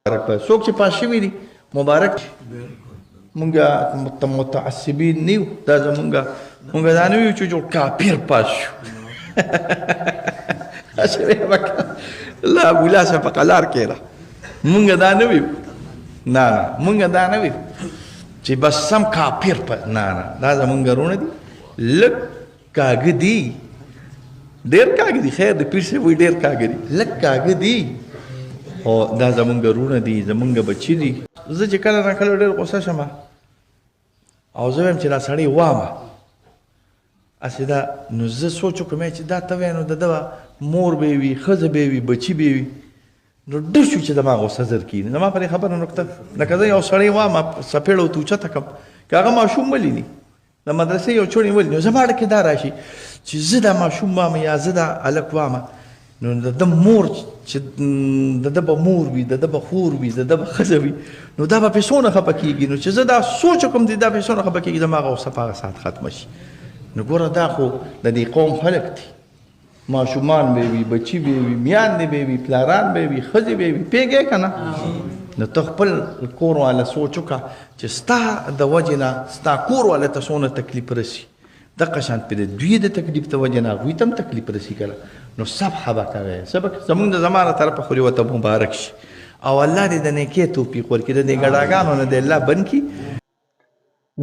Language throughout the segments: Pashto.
څوک چې پاس شوي دي مبارک مونږ متعصبین نه یو دا مونږ دا نه یو چې جوړ کافر پاس شو لا ګولاسه په قلار کېده مونږ دا نه ویو نه مونږ دا نه ویو چې بس سم کافر نه دا زمونږ رونه دي لږ کاږه دي ډېر کاږه دي خیر د پیر صاحب وایي ډېر کاږه دي لږ کاږه دي او دا زمونږ رونه دي زمونږ بچي دي زه چې کله نه کله ډېر غوسه شم او زه وایم چې دا سړی وامه هسې دا نو زه سوچ وکړم چې دا ته وایې نو د ده مور به وي ښځه به وي بچي به وي نو ډېر شو چې زما غوسه زر کېږي زما پرې خبره نکته لکه زه یو سړی وامه څپېړه ورته اوچته کړم که هغه ماشوم ولیني د مدرسې یو چوڼې ولیني نو زما اړه کې دا راشي چې زه دا ماشوم وامه یا زه دا هلک وامه نو د ده مور چې د ده به مور وي د ده به خور وي د ده به ښځه وي نو دا به پرې څونه خفه کېږي نو چې زه دا سوچ وکړم چې دا پرې څونه خفه کېږي زما غوسه په هغه ساعت ختمه شي نو ګوره دا خو د دې قوم خلک دي ماشومان به وي بچي به وي میاندې به وي پلاران به وي ښځې به وي پوهېږې که نه نو ته خپل کور والا سوچ وکړه چې ستا د وجې نه ستا کور والا ته څونه تکلیف رسي دغه شان پرې دوی د تکلیف د وجې نه هغوی ته هم تکلیف رسي که نو صبح به کوی سبق زمونږ د زمانه طرفه خو دې ورته مبارک شي او الله دې د نیکۍ توفیق ورکړي د دې ګډاګانو نه دې الله بند کړي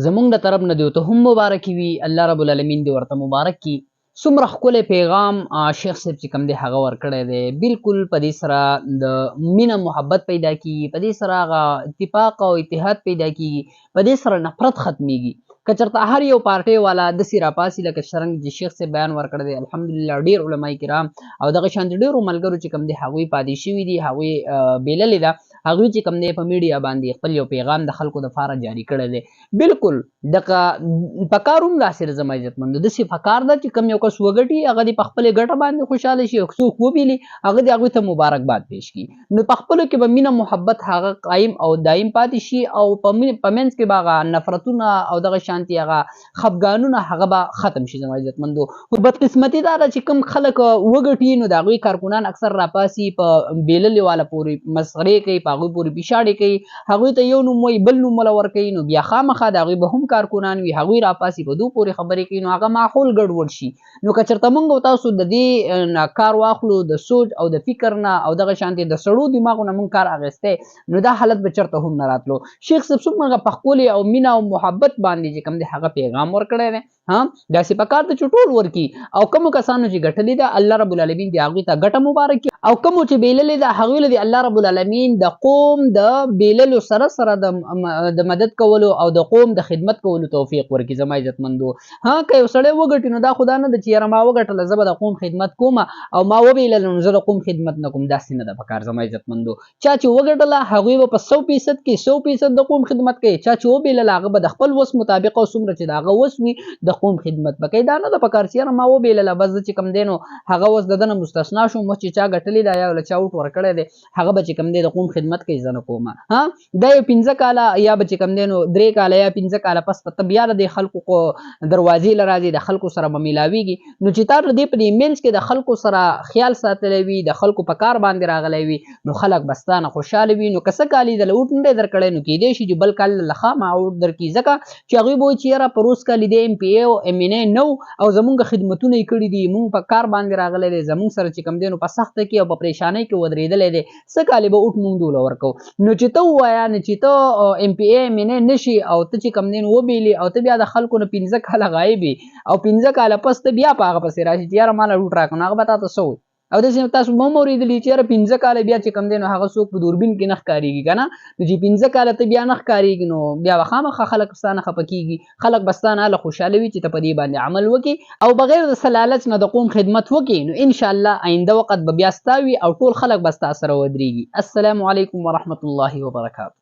زمونږ د طرف نه دې ورته هم مبارک وي الله رب العالمین دې ورته مبارک کړي څومره ښکلی پیغام شیخ صاحب چې کوم دی هغه ورکړی دی بالکل په دې سره د مینه محبت پیدا کېږي په دې سره هغه اتفاق او اتحاد پیدا کېږي په دې سره نفرت ختمیږي که چېرته هر یو پارټۍ والا داسې راپاسي لکه څرنګه چې شیخ صاحب بیان ورکړی دی الحمدلله ډېر علما کرام او دغه شانتې ډېرو ملګرو چې کوم دی هغوی پاتې شوي دي هغوی بېللې ده هغوی چې کوم دی په میډیا باندې خپل یو پیغام د خلکو دپاره جاري کړی دی بالکل دغه پکار هم داسې ده زما عزتمندو داسې پکار ده چې کوم یو کس وګټي هغه دې په خپلې ګټه باندې خوشحاله شي او څوک وبیلي هغه دې هغوی ته مبارکباد پیش کړي نو په خپلو کې به مینه محبت هغه قایم او دایم پاتې شي او په منځ کې به هغه نفرتونه او دغه شانتي هغه خفګانونه هغه به ختم شي زما عزتمندو خو بدقسمتي دا ده چې کوم خلک وګټي نو د هغوی کارکنان اکثر راپاسي په بیللې والا پورې مسخرې کوي په هغوی پورې پیشاړې کوي هغوی ته یو نوم وایي بل نوم وله ورکوي نو بیا خامخا د هغوی به هم کارکنان وي هغوی راپاسي په دو پورې خبرې کوي نو هغه ماحول ګډوډ شي نو که چېرته موږ او تاسو د دې نه کار واخلو د سوچ او د فکر نه او دغه شانتې د سړو دماغو نه موږ کار اخیستی نو دا حالت به چېرته هم نه راتلو شیخ صاحب څومره په ښکلې او مینه او محبت باندې چې کوم دی هغه پیغام ورکړی دی داسې پکار ده چې ټول ورکړي او کومو کسانو چې ګټلې ده الله رب العالمین دې هغوی ته ګټه مبارک کړي او کومو چې بیللې ده هغوی له دې الله رب العالمین د قوم د بیللو سره سره د مدد کولو او د قوم د خدمت کولو توفیق ورکړي زما عزتمندو که یو سړی وګټي نو دا خو دا نه ده چې یاره ما وګټله زه به د قوم خدمت کوم او ما وبیلله نو زه د قوم خدمت نه کوم داسې نه ده پکار زما عزتمندو چا چې وګټله هغوی به په 100% کې 100% د قوم خدمت کوي چا چې وبیلله هغه به د خپل وس مطابق او څومره چې د هغه وس وي د قوم خدمت به کوي دا نه ده پکار چې یاره ما وبیلله بس زه چې کوم دی نو هغه وس د ده نه مستثنا شوم وس چې چا ګټلې ده یا له چا اوټ ورکړی دی هغه به چې کوم دی د قوم خدمت کوي زه نه کوم دا یو 15 کاله یا به چې کوم دی نو 3 کاله یا 15 کاله پس ته بیا د خلکو دروازې له راځي د خلکو سره به میلاویږي نو چې تا د دې په دې منځ کې د خلکو سره خیال ساتلی وي د خلکو په کار باندې راغلی وي نو خلک به ستا نه خوشحاله وي نو که څه کال یې دله اوټ نه دی درکړی نو کیدی شي چې بل کال له خامه اوټ درکړي ځکه چې هغوی به وایي چې یاره په روز کال د MPA او MNA نه او زمونږ خدمتونه یې کړي دي مونږ په کار باندې راغلی دی زمونږ سره چې کوم دی نو په سخته کې او په پریشانۍ کې ودرېدلی دی څه کالې به اوټ مونږ دوله ورکوو نو چې ته ووایه نو چې ته MPA MNA نه شي او ته چې کوم دی نو وبیلې او ته بیا د خلکو نه 15 کاله غایب او 15 کاله پس ته بیا په هغه پسې راشي چې یاره ماله روټ راکړه نو هغه به تا ته څه وایي او داسې تاسو به هم اورېدلي چې یاره 15 کاله بیا چې کوم دی نو هغه څوک په دوربین کې نه ښکارېږي که نه نو چې 15 کاله ته بیا نه ښکارېږي نو بیا به خامخا خلک ستا نه خفه کېږي خلک به ستا نه هله خوشحاله وي چې ته په دې باندې عمل وکړې او بغیر د څه لالچ نه د قوم خدمت وکړې نو انشاءالله آینده وخت به بیا ستا وي او ټول خلک به ستا سره ودرېږي السلام علیکم ورحمة الله وبرکاته